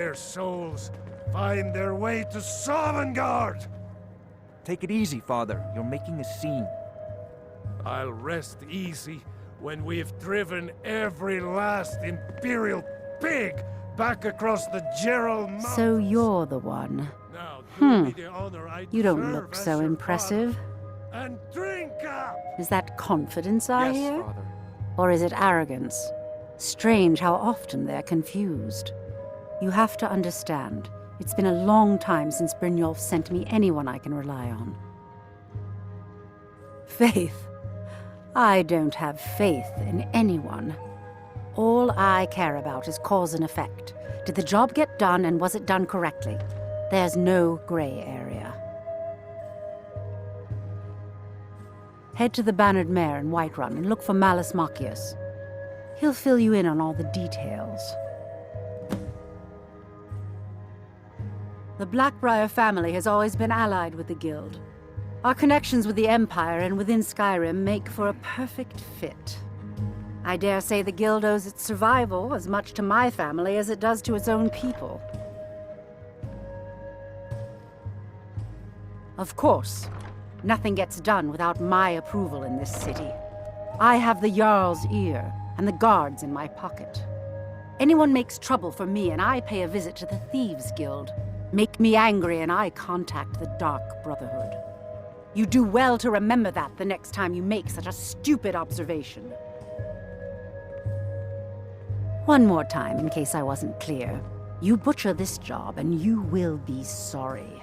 their souls find their way to Sovngarde! Take it easy, Father. You're making a scene. I'll rest easy when we've driven every last Imperial pig back across the Gerald Mountains. So you're the one. Now, do me the honor I You don't deserve look as so your impressive. father, and drink up! Is that confidence I Yes, hear? Father. Or is it arrogance? Strange how often they're confused. You have to understand, it's been a long time since Brynjolf sent me anyone I can rely on. Faith? I don't have faith in anyone. All I care about is cause and effect. Did the job get done, and was it done correctly? There's no gray area. Head to the Bannered Mare in Whiterun and look for Malus Machius. He'll fill you in on all the details. The Blackbriar family has always been allied with the Guild. Our connections with the Empire and within Skyrim make for a perfect fit. I dare say the Guild owes its survival as much to my family as it does to its own people. Of course, nothing gets done without my approval in this city. I have the Jarl's ear and the guards in my pocket. Anyone makes trouble for me and I pay a visit to the Thieves Guild. Make me angry and I contact the Dark Brotherhood. You do well to remember that the next time you make such a stupid observation. One more time, in case I wasn't clear. You butcher this job and you will be sorry.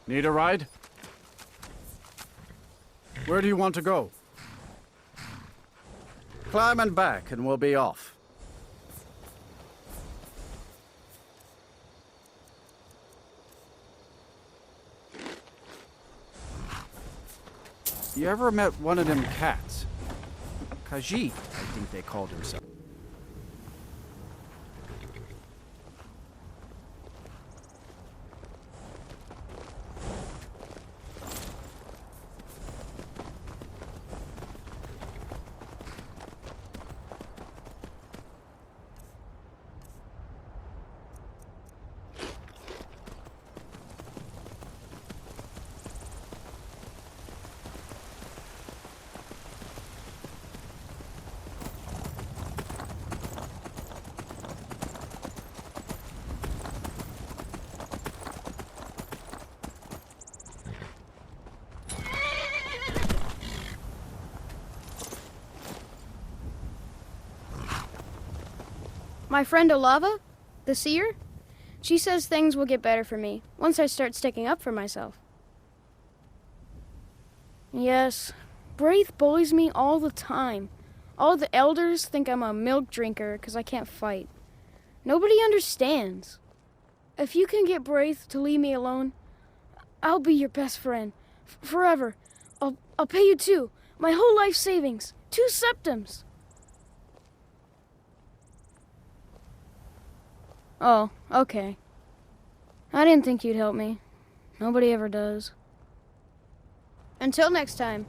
Need a ride? Where do you want to go? Climb and back and we'll be off. You ever met one of them cats? Khajiit, I think they called himself. My friend Olava, the seer, she says things will get better for me once I start sticking up for myself. Yes, Braith bullies me all the time. All the elders think I'm a milk drinker because I can't fight. Nobody understands. If you can get Braith to leave me alone, I'll be your best friend. Forever. I'll pay you too. My whole life savings. 2 septims. Oh, okay. I didn't think you'd help me. Nobody ever does. Until next time.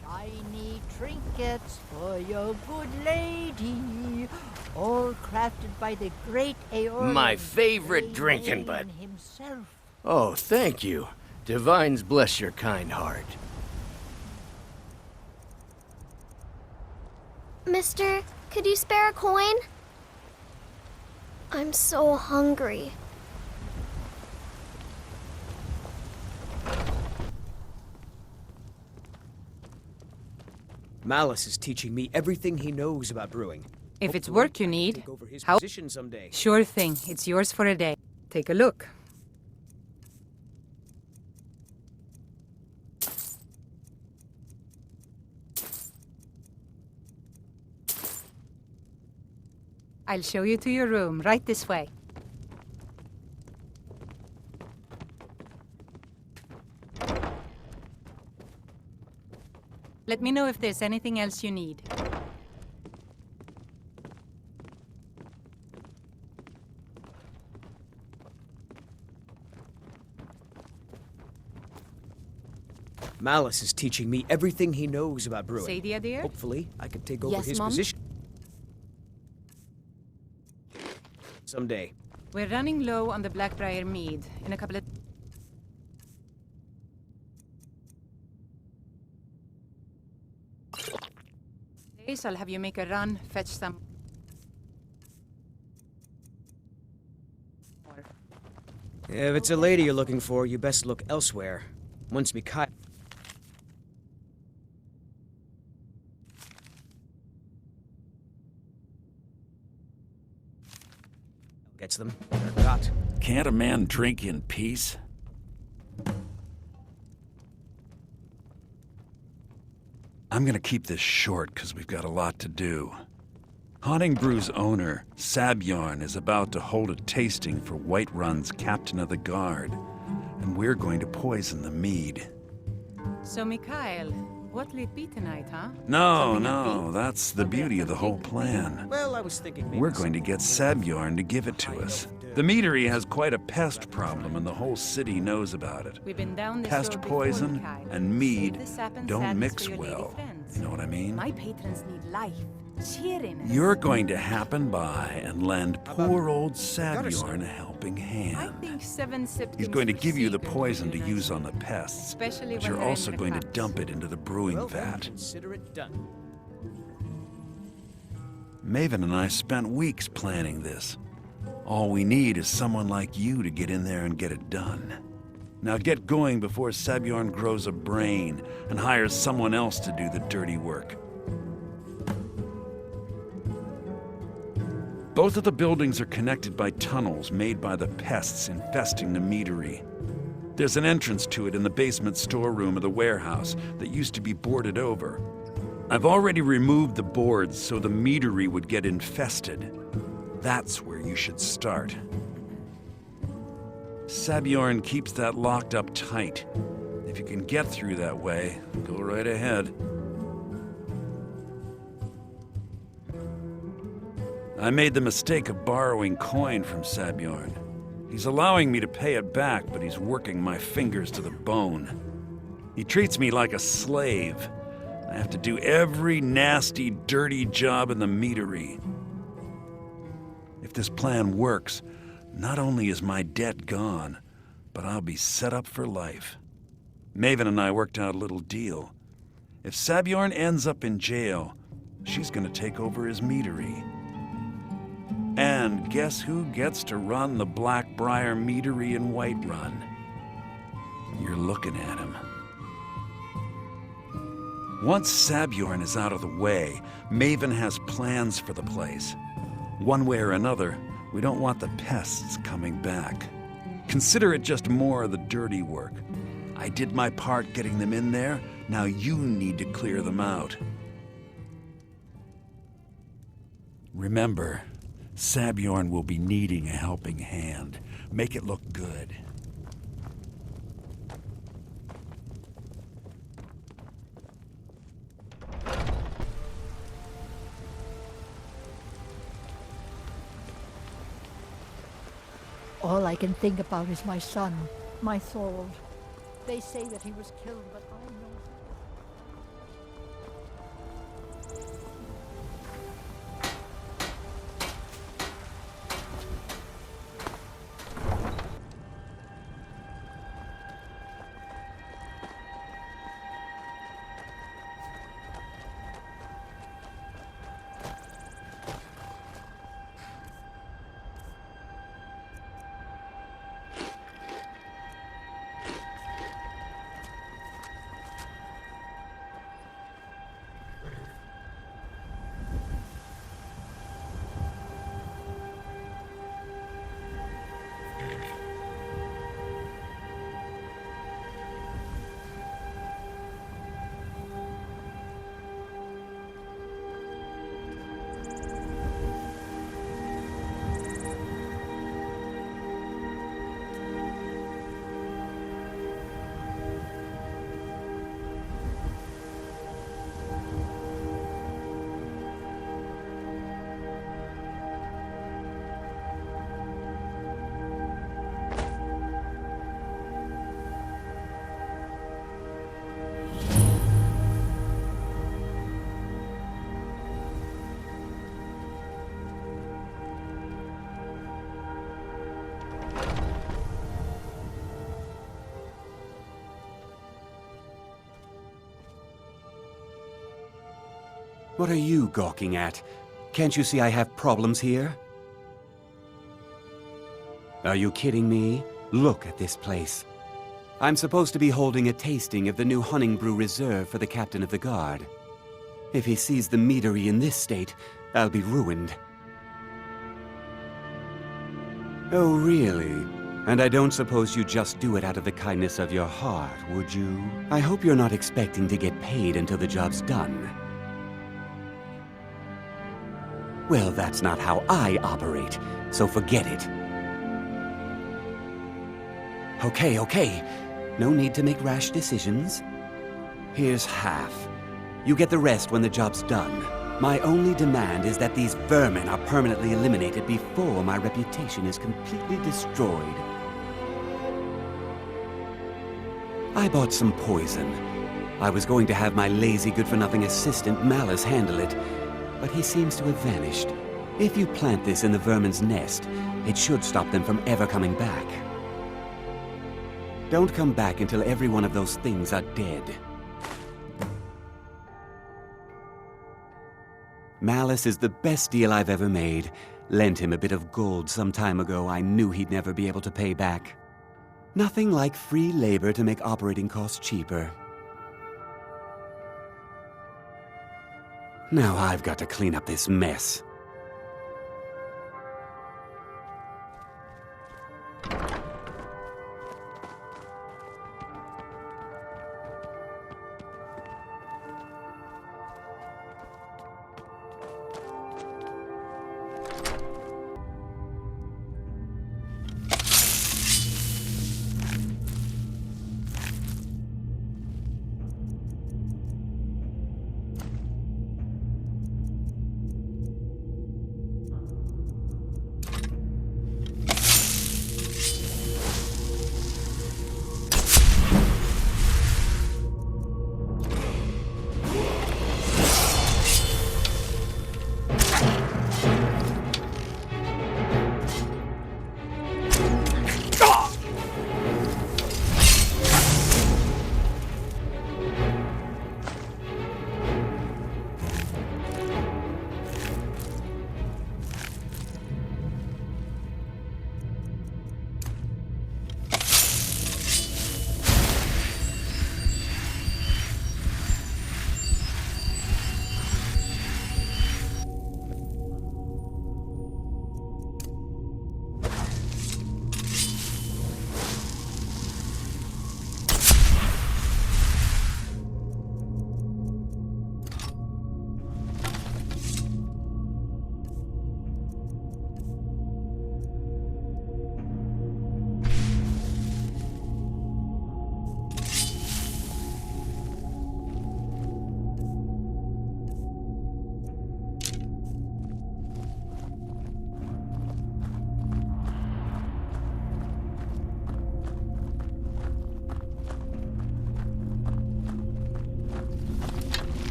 Shiny trinkets for your good lady, all crafted by the great Aeolian. My favorite drinking bud. Himself. Oh, thank you. Divines bless your kind heart. Mister, could you spare a coin? I'm so hungry. Malus is teaching me everything he knows about brewing. If it's work you need, Take over his how? position someday. Sure thing. It's yours for a day. Take a look. I'll show you to your room, right this way. Let me know if there's anything else you need. Malice is teaching me everything he knows about brewing. Sadia, dear? Hopefully, I can take over Yes, his Mom? position someday. We're running low on the Blackbriar mead. In a couple of... days, I'll have you make a run, fetch some... If it's a lady you're looking for, you best look elsewhere. Once Mikhail gets them, they're got. Can't a man drink in peace? I'm gonna keep this short, because we've got a lot to do. Haunting Brew's owner, Sabjorn, is about to hold a tasting for Whiterun's Captain of the Guard, and we're going to poison the mead. So, Mikhail, what'll it be tonight, huh? No, Something no, upbeat? that's the beauty of the whole plan. Well, I was thinking maybe We're going to get Sabjorn to give it to us. The meadery has quite a pest problem, and the whole city knows about it. We've been down this Pest road before, poison Mikhail. and mead Save the sap and don't sadness mix for your lady well. friends. You know what I mean? My patrons need life, cheeriness. You're going to happen by and lend poor old Sabjorn a helping I hand. think 7 sips. He's going to give you the poison to use on the pests, Especially but when you're they're also in the going to cups. dump it into the brewing Well, then, vat. consider it done. Maven and I spent weeks planning this. All we need is someone like you to get in there and get it done. Now get going before Sabjorn grows a brain and hires someone else to do the dirty work. Both of the buildings are connected by tunnels made by the pests infesting the meadery. There's an entrance to it in the basement storeroom of the warehouse that used to be boarded over. I've already removed the boards so the meadery would get infested. That's where you should start. Sabjorn keeps that locked up tight. If you can get through that way, go right ahead. I made the mistake of borrowing coin from Sabjorn. He's allowing me to pay it back, but he's working my fingers to the bone. He treats me like a slave. I have to do every nasty, dirty job in the meadery. If this plan works, not only is my debt gone, but I'll be set up for life. Maven and I worked out a little deal. If Sabjorn ends up in jail, she's gonna take over his meadery. And guess who gets to run the Blackbriar meadery in Whiterun? You're looking at him. Once Sabjorn is out of the way, Maven has plans for the place. One way or another, we don't want the pests coming back. Consider it just more of the dirty work. I did my part getting them in there, now you need to clear them out. Remember, Sabjorn will be needing a helping hand. Make it look good. All I can think about is my son, my Thorold. They say that he was killed, but I know... What are you gawking at? Can't you see I have problems here? Are you kidding me? Look at this place. I'm supposed to be holding a tasting of the new Hunting Brew Reserve for the Captain of the Guard. If he sees the meadery in this state, I'll be ruined. Oh, really? And I don't suppose you just do it out of the kindness of your heart, would you? I hope you're not expecting to get paid until the job's done. Well, that's not how I operate, so forget it. Okay. No need to make rash decisions. Here's half. You get the rest when the job's done. My only demand is that these vermin are permanently eliminated before my reputation is completely destroyed. I bought some poison. I was going to have my lazy good-for-nothing assistant Malice handle it, but he seems to have vanished. If you plant this in the vermin's nest, it should stop them from ever coming back. Don't come back until every one of those things are dead. Malice is the best deal I've ever made. Lent him a bit of gold some time ago I knew he'd never be able to pay back. Nothing like free labor to make operating costs cheaper. Now I've got to clean up this mess.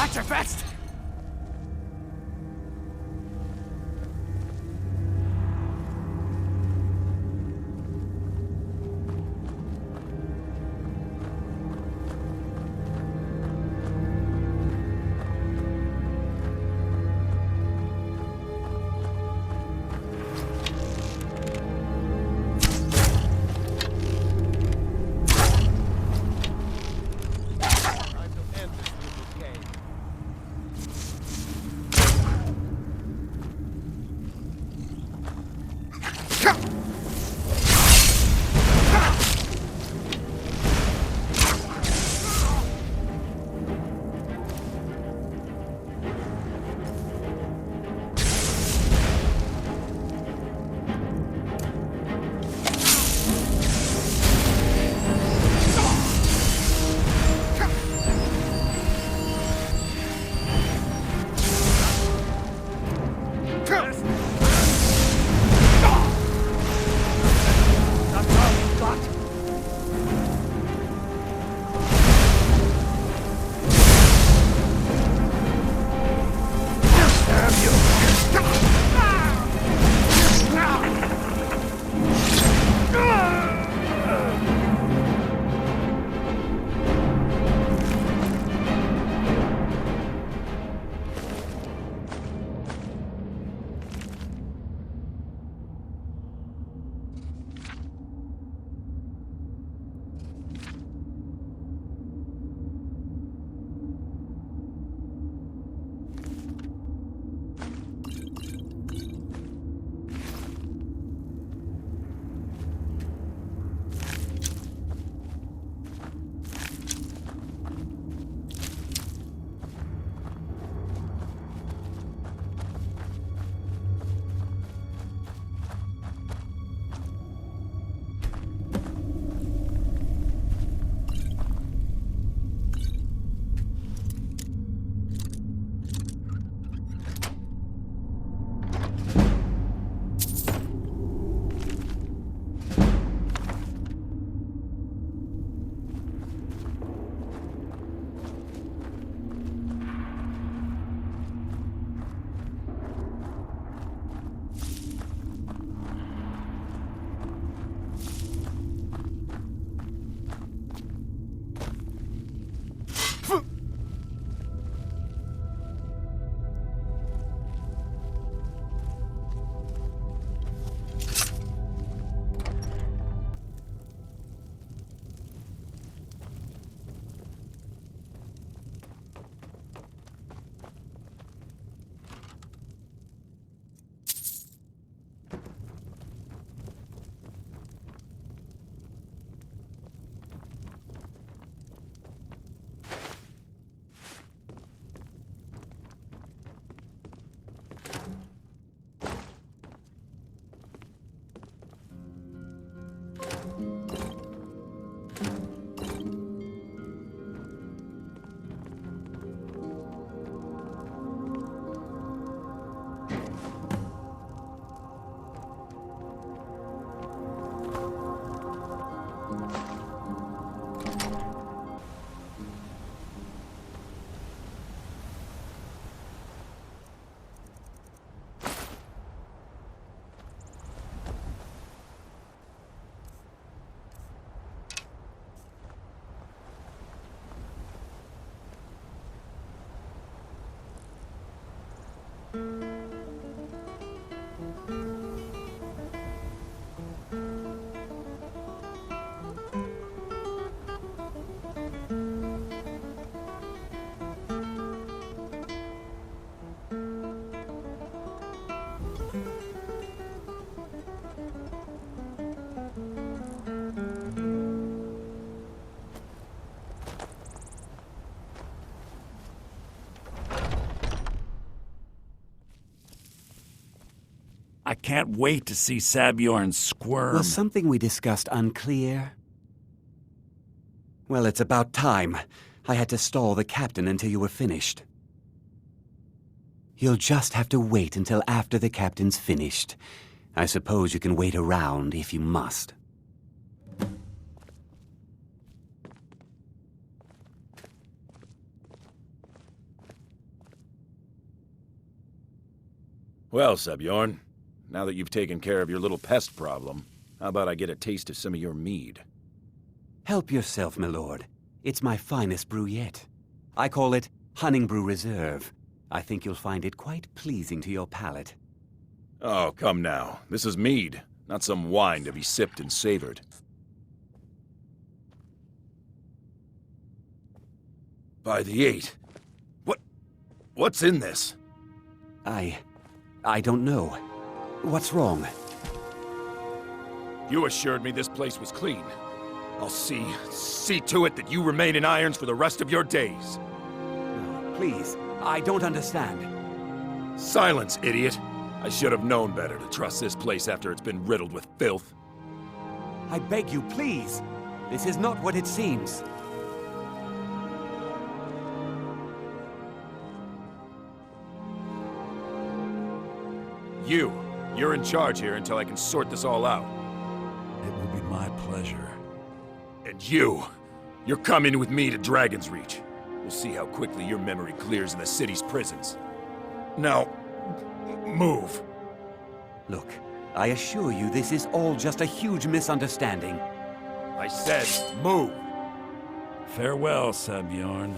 At your best! I can't wait to see Sabjorn squirm. Was something we discussed unclear? Well, it's about time. I had to stall the captain until you were finished. You'll just have to wait until after the captain's finished. I suppose you can wait around if you must. Well, Sebjorn, now that you've taken care of your little pest problem, how about I get a taste of some of your mead? Help yourself, my lord. It's my finest brew yet. I call it Honningbrew Reserve. I think you'll find it quite pleasing to your palate. Oh, come now. This is mead, not some wine to be sipped and savored. By the 8. What's in this? I don't know. What's wrong? You assured me this place was clean. I'll see to it that you remain in irons for the rest of your days. No, please. I don't understand. Silence, idiot. I should have known better to trust this place after it's been riddled with filth. I beg you, please. This is not what it seems. You're in charge here until I can sort this all out. It will be my pleasure. And you're coming with me to Dragon's Reach. We'll see how quickly your memory clears in the city's prisons. Now, move. Look, I assure you this is all just a huge misunderstanding. I said, move. Farewell, Sebjorn.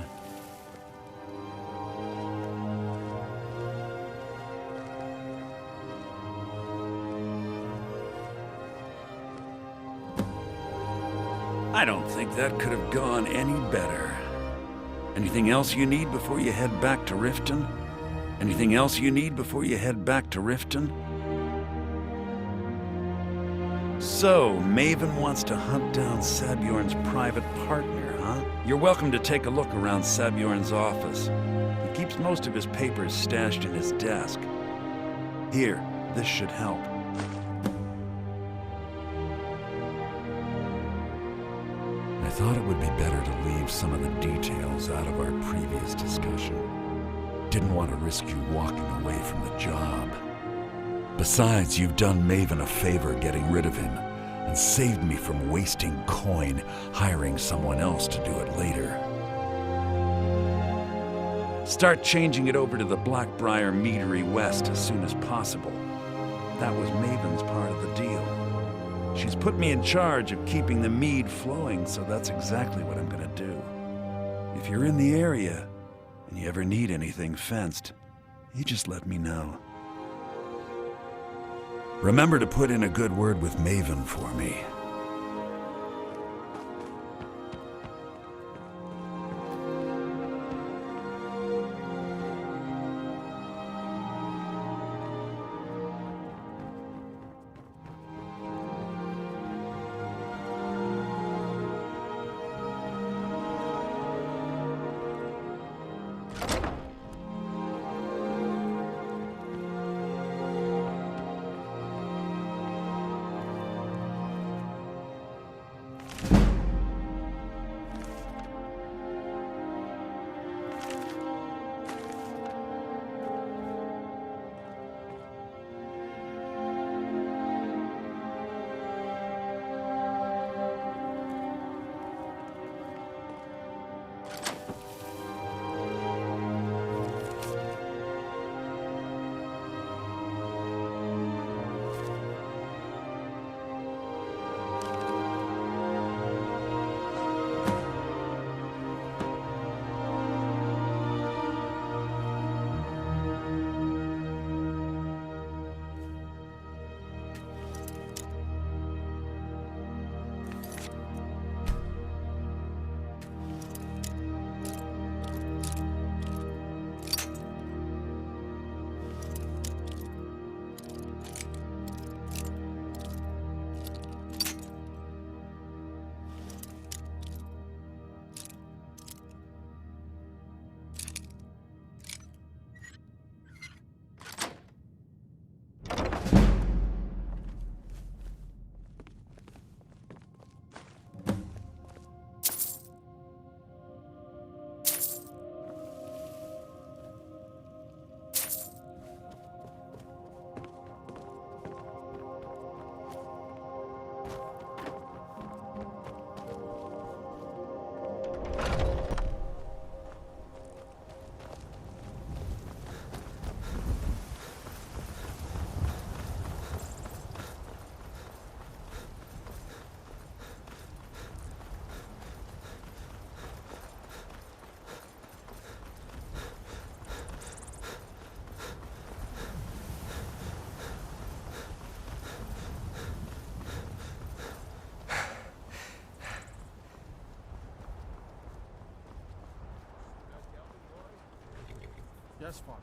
I don't think that could have gone any better. Anything else you need before you head back to Riften? Anything else you need before you head back to Riften? So, Maven wants to hunt down Sabjorn's private partner, huh? You're welcome to take a look around Sabjorn's office. He keeps most of his papers stashed in his desk. Here, this should help. I thought it would be better to leave some of the details out of our previous discussion. Didn't want to risk you walking away from the job. Besides, you've done Maven a favor getting rid of him, and saved me from wasting coin hiring someone else to do it later. Start changing it over to the Blackbriar Meadery West as soon as possible. That was Maven's part of the deal. She's put me in charge of keeping the mead flowing, so that's exactly what I'm gonna do. If you're in the area, and you ever need anything fenced, you just let me know. Remember to put in a good word with Maven for me.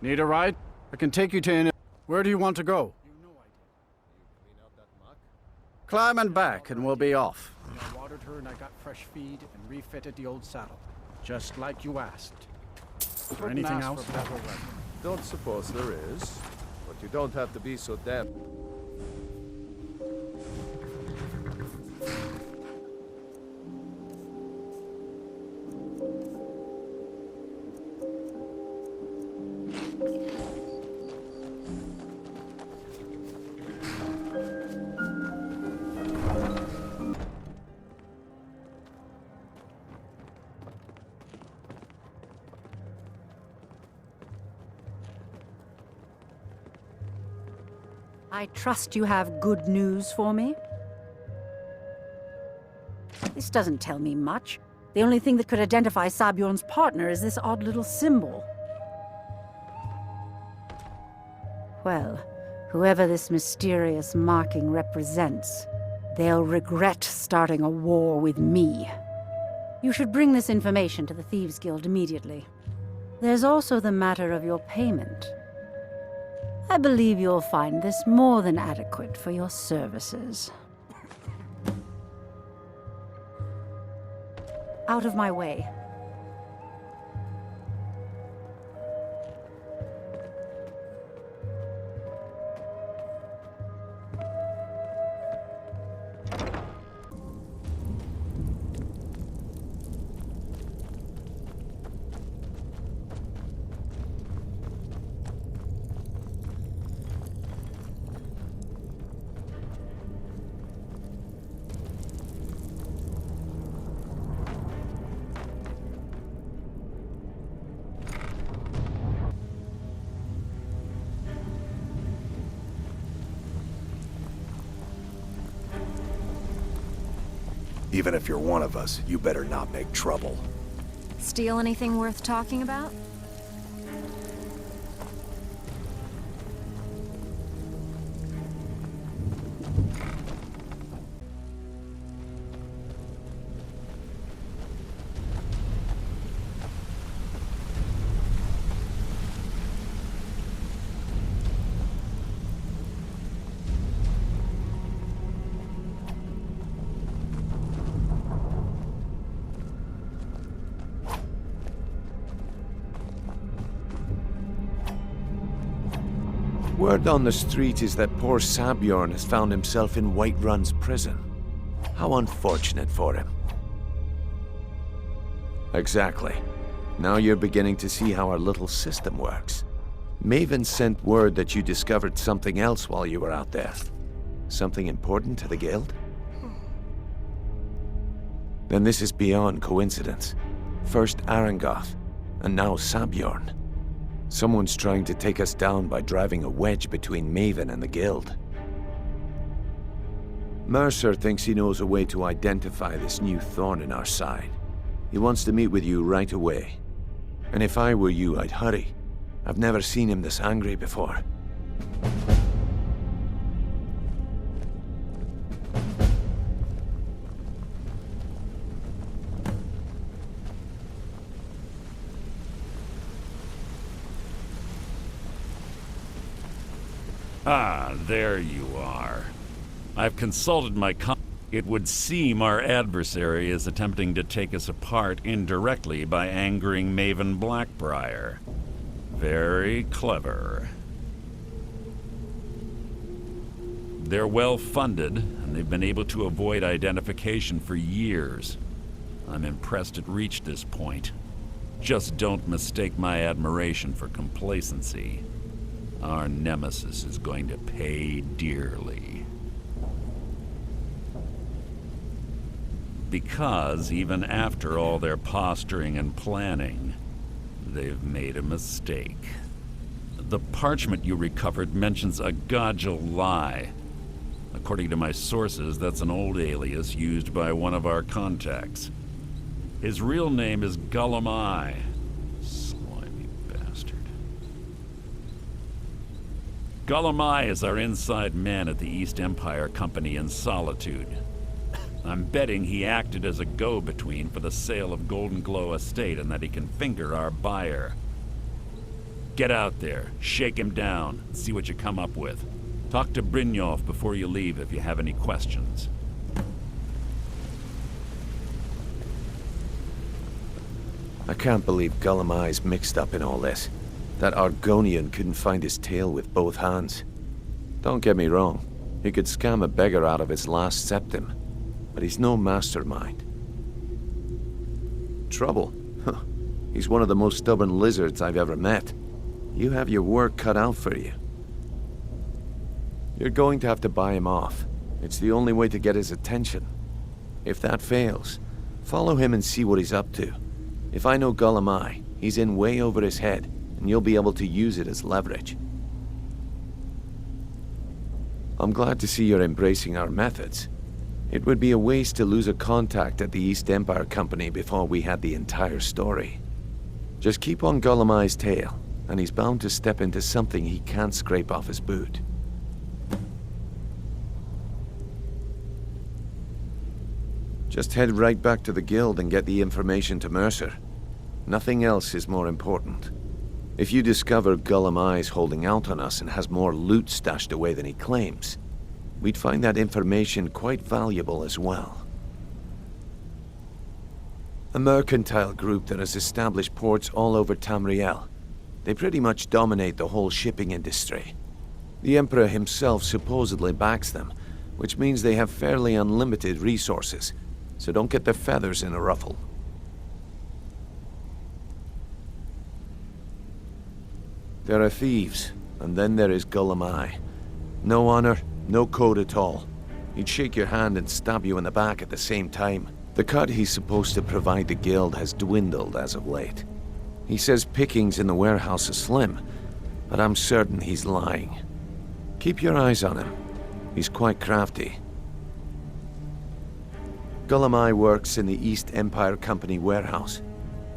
Need a ride? I can take you to an... Where do you want to go? Climb and back, and we'll be off. I watered her and I got fresh feed and refitted the old saddle. Just like you asked. Is there anything else? Don't suppose there is, but you don't have to be so damn... I trust you have good news for me? This doesn't tell me much. The only thing that could identify Sabjorn's partner is this odd little symbol. Well, whoever this mysterious marking represents, they'll regret starting a war with me. You should bring this information to the Thieves Guild immediately. There's also the matter of your payment. I believe you'll find this more than adequate for your services. Out of my way. Even if you're one of us, you better not make trouble. Steal anything worth talking about? Word on the street is that poor Sabjorn has found himself in Whiterun's prison. How unfortunate for him. Exactly. Now you're beginning to see how our little system works. Maven sent word that you discovered something else while you were out there. Something important to the guild? Then this is beyond coincidence. First Arangoth, and now Sabjorn. Someone's trying to take us down by driving a wedge between Maven and the guild. Mercer thinks he knows a way to identify this new thorn in our side. He wants to meet with you right away. And if I were you, I'd hurry. I've never seen him this angry before. Ah, there you are. I've consulted my It would seem our adversary is attempting to take us apart indirectly by angering Maven Blackbriar. Very clever. They're well funded, and they've been able to avoid identification for years. I'm impressed it reached this point. Just don't mistake my admiration for complacency. Our nemesis is going to pay dearly. Because even after all their posturing and planning, they've made a mistake. The parchment you recovered mentions a Godgel lie. According to my sources, that's an old alias used by one of our contacts. His real name is Gullum. Slimy bastard. Gullum is our inside man at the East Empire Company in Solitude. I'm betting he acted as a go-between for the sale of Golden Glow Estate and that he can finger our buyer. Get out there, shake him down, see what you come up with. Talk to Brynjolf before you leave if you have any questions. I can't believe Gullumai's mixed up in all this. That Argonian couldn't find his tail with both hands. Don't get me wrong, he could scam a beggar out of his last septim, but he's no mastermind. Trouble? Huh. He's one of the most stubborn lizards I've ever met. You have your work cut out for you. You're going to have to buy him off. It's the only way to get his attention. If that fails, follow him and see what he's up to. If I know Gullumai, he's in way over his head, and you'll be able to use it as leverage. I'm glad to see you're embracing our methods. It would be a waste to lose a contact at the East Empire Company before we had the entire story. Just keep on Gullumai's tail, and he's bound to step into something he can't scrape off his boot. Just head right back to the guild and get the information to Mercer. Nothing else is more important. If you discover Gullumai's holding out on us and has more loot stashed away than he claims, we'd find that information quite valuable as well. A mercantile group that has established ports all over Tamriel. They pretty much dominate the whole shipping industry. The Emperor himself supposedly backs them, which means they have fairly unlimited resources, so don't get their feathers in a ruffle. There are thieves, and then there is Gullumai. No honor, no code at all. He'd shake your hand and stab you in the back at the same time. The cut he's supposed to provide the guild has dwindled as of late. He says pickings in the warehouse are slim, but I'm certain he's lying. Keep your eyes on him. He's quite crafty. Gullumai works in the East Empire Company warehouse.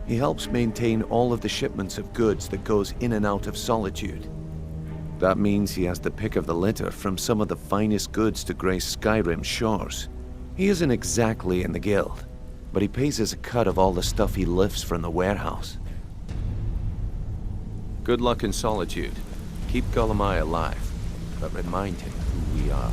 He helps maintain all of the shipments of goods that goes in and out of Solitude. That means he has the pick of the litter from some of the finest goods to grace Skyrim's shores. He isn't exactly in the guild, but he pays us a cut of all the stuff he lifts from the warehouse. Good luck in Solitude. Keep Gullumai alive, but remind him who we are.